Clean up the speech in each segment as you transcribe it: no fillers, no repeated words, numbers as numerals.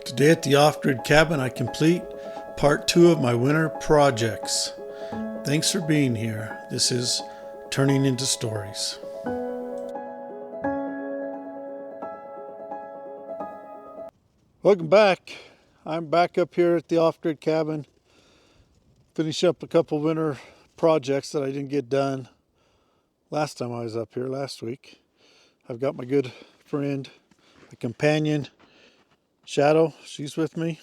Today at the off-grid cabin, I complete part 2 of my winter projects. Thanks for being here. This is Turning Into Stories. Welcome back. I'm back up here at the off-grid cabin. Finish up a couple winter projects that I didn't get done last time I was up here last week. I've got my good friend, the companion, Shadow. She's with me.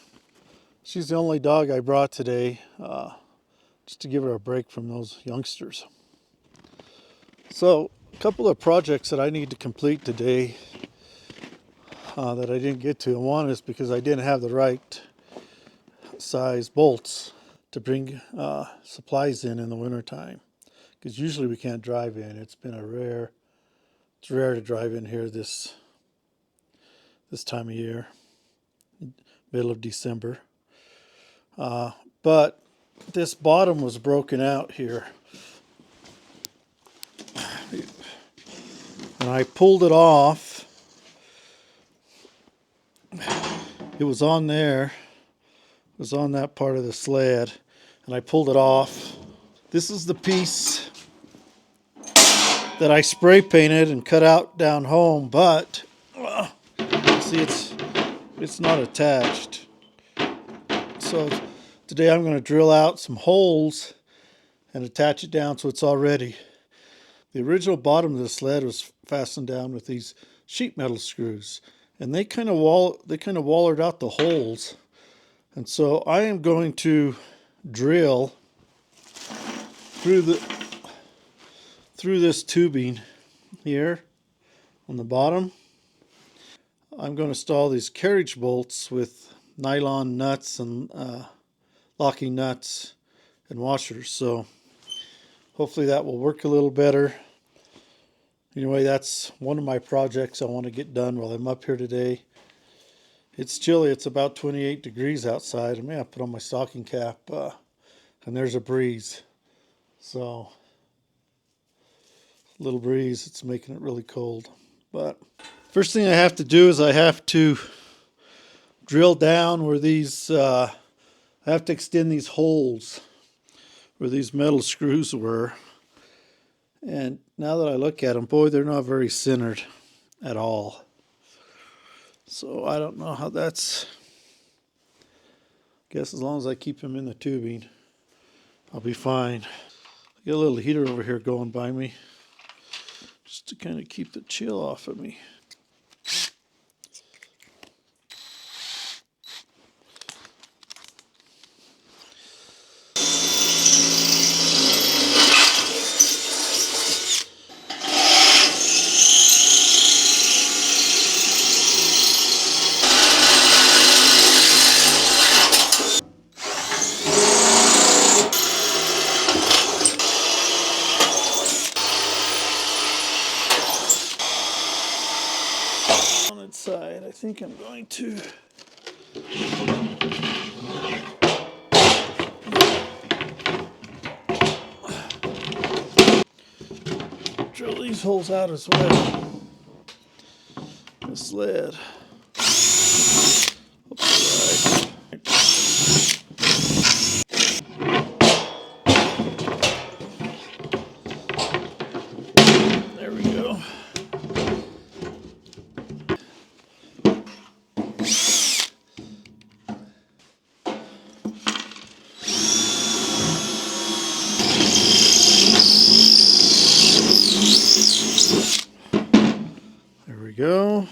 She's the only dog I brought today, just to give her a break from those youngsters. So, a couple of projects that I need to complete today that I didn't get to. And one is because I didn't have the right size bolts to bring supplies in the wintertime. Because usually we can't drive in. It's rare to drive in here this time of year, middle of December. But this bottom was broken out here. And I pulled it off. It was on there. It was on that part of the sled. And I pulled it off. This is the piece that I spray painted and cut out down home, but see, it's not attached. So today I'm going to drill out some holes and attach it down so it's all ready. The original bottom of the sled was fastened down with these sheet metal screws, and they kind of wallered out the holes. And so I am going to drill through this tubing here on the bottom. I'm going to install these carriage bolts with nylon nuts and locking nuts and washers. So hopefully that will work a little better. Anyway, that's one of my projects I want to get done while I'm up here today. It's chilly. It's about 28 degrees outside. I may have to put on my stocking cap, and there's a breeze. So, a little breeze. It's making it really cold. But first thing I have to do is I have to drill down where these, I have to extend these holes where these metal screws were. And now that I look at them, boy, they're not very centered at all. So I don't know how that's, I guess as long as I keep them in the tubing, I'll be fine. I got a little heater over here going by me, just to kind of keep the chill off of me. Side, I think I'm going to drill these holes out as well. The sled. There we go. There we go.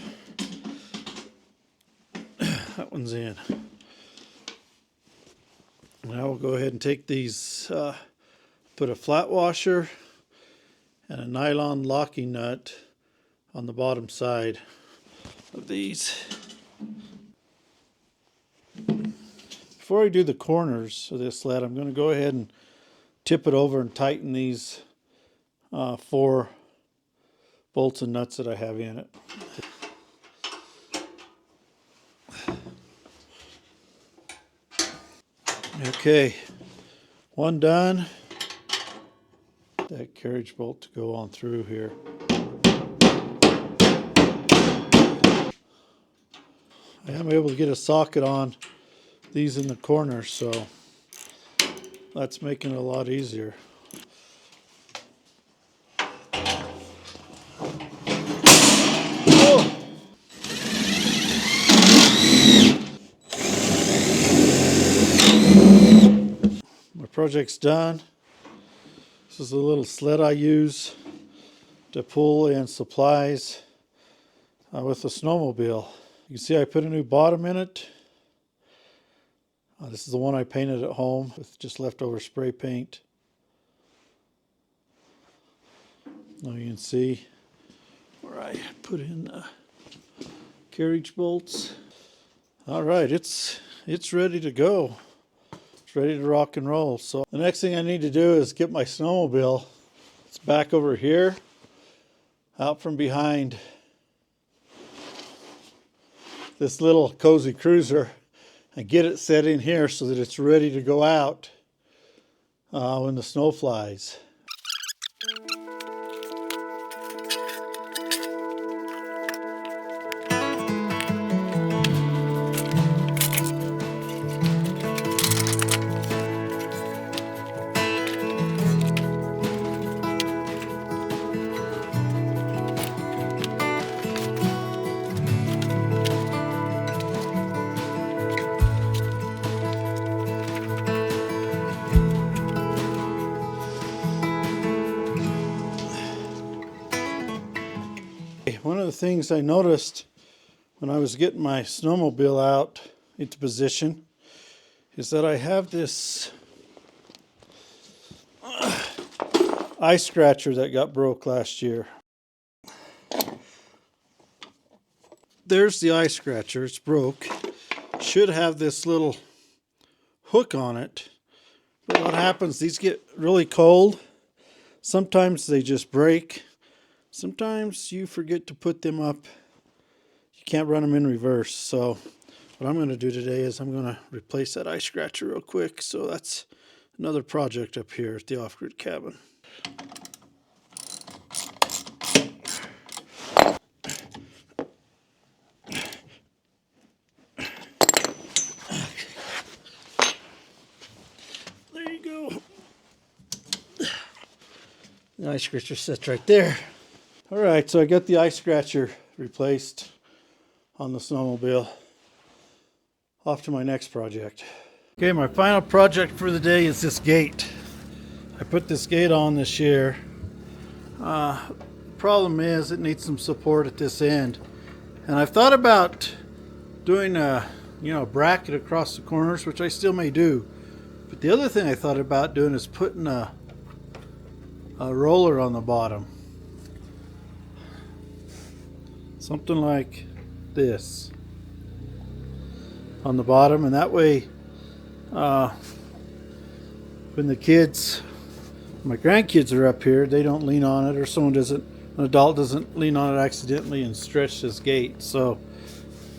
That one's in. Now we'll go ahead and take these, put a flat washer and a nylon locking nut on the bottom side of these. Before I do the corners of this sled, I'm going to go ahead and tip it over and tighten these 4 bolts and nuts that I have in it. Okay, one done. That carriage bolt to go on through here. I am able to get a socket on these in the corners, so that's making it a lot easier. Oh! My project's done. This is a little sled I use to pull in supplies with the snowmobile. You can see I put a new bottom in it. This is the one I painted at home with just leftover spray paint. Now you can see where I put in the carriage bolts. All right, it's ready to go. It's ready to rock and roll. So the next thing I need to do is get my snowmobile. It's back over here, out from behind this little cozy cruiser, and get it set in here so that it's ready to go out when the snow flies. One of the things I noticed when I was getting my snowmobile out into position is that I have this eye scratcher that got broke last year. There's the eye scratcher, it's broke. Should have this little hook on it. But what happens, these get really cold. Sometimes they just break. Sometimes you forget to put them up. You can't run them in reverse. So what I'm going to do today is I'm going to replace that eye scratcher real quick. So that's another project up here at the off-grid cabin. There you go. The eye scratcher sits right there. All right, so I got the eye scratcher replaced on the snowmobile. Off to my next project. Okay, my final project for the day is this gate. I put this gate on this year. Problem is it needs some support at this end. And I've thought about doing a bracket across the corners, which I still may do. But the other thing I thought about doing is putting a roller on the bottom. Something like this on the bottom, and that way when the kids, my grandkids are up here, they don't lean on it, or an adult doesn't lean on it accidentally and stretch this gate. So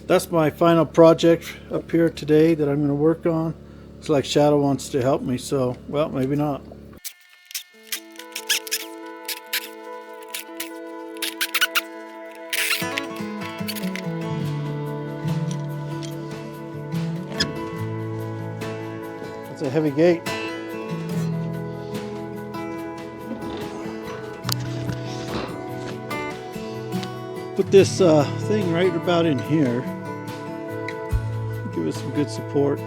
that's my final project up here today that I'm going to work on. Looks like Shadow wants to help me, so well, maybe not. It's a heavy gate. Put this thing right about in here. Give it some good support.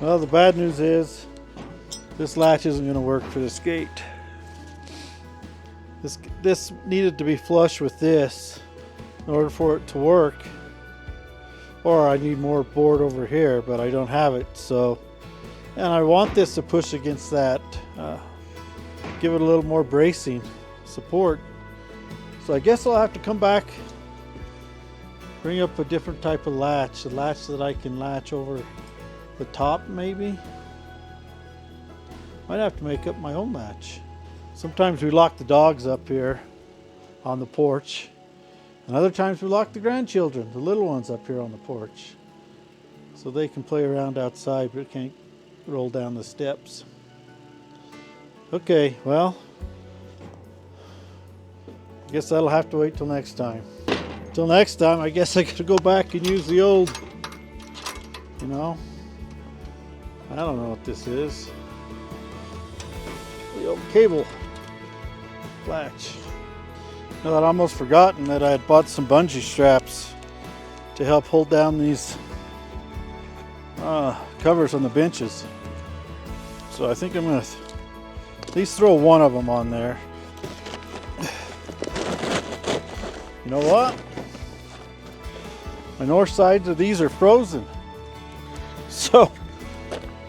Well, the bad news is this latch isn't going to work for this gate. This needed to be flush with this in order for it to work. Or I need more board over here, but I don't have it. So, and I want this to push against that, give it a little more bracing support. So I guess I'll have to come back, bring up a different type of latch, a latch that I can latch over the top maybe. Might have to make up my own latch. Sometimes we lock the dogs up here on the porch, and other times we lock the grandchildren, the little ones, up here on the porch, so they can play around outside but can't roll down the steps. Okay, well, I guess that'll have to wait till next time. Till next time, I guess I gotta go back and use the old, you know, I don't know what this is. The old cable latch. Now, I'd almost forgotten that I had bought some bungee straps to help hold down these covers on the benches. So I think I'm gonna at least throw one of them on there. You know what? My north sides of these are frozen. So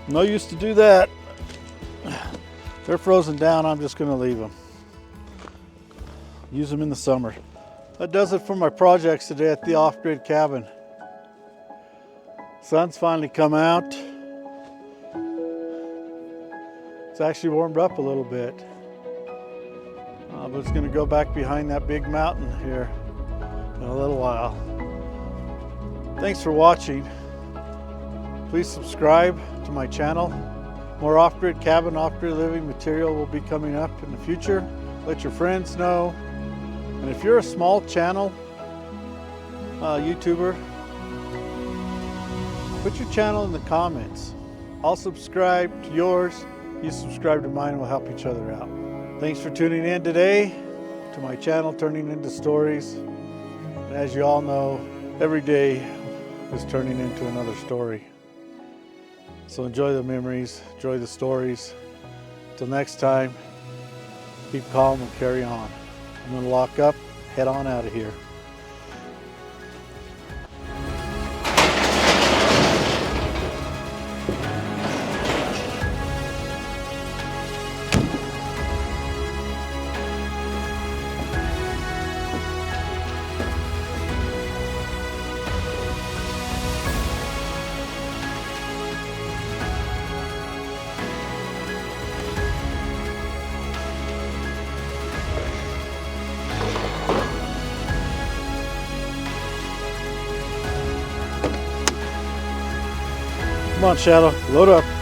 no use to do that. They're frozen down, I'm just gonna leave them. Use them in the summer. That does it for my projects today at the off-grid cabin. Sun's finally come out. It's actually warmed up a little bit. But it's gonna go back behind that big mountain here in a little while. Thanks for watching. Please subscribe to my channel. More off-grid cabin, off-grid living material will be coming up in the future. Let your friends know. And if you're a small channel YouTuber, put your channel in the comments. I'll subscribe to yours. You subscribe to mine, and we'll help each other out. Thanks for tuning in today to my channel, Turning Into Stories. And as you all know, every day is turning into another story. So enjoy the memories, enjoy the stories. Till next time, keep calm and carry on. I'm gonna lock up, head on out of here. Come on, Shadow, load up.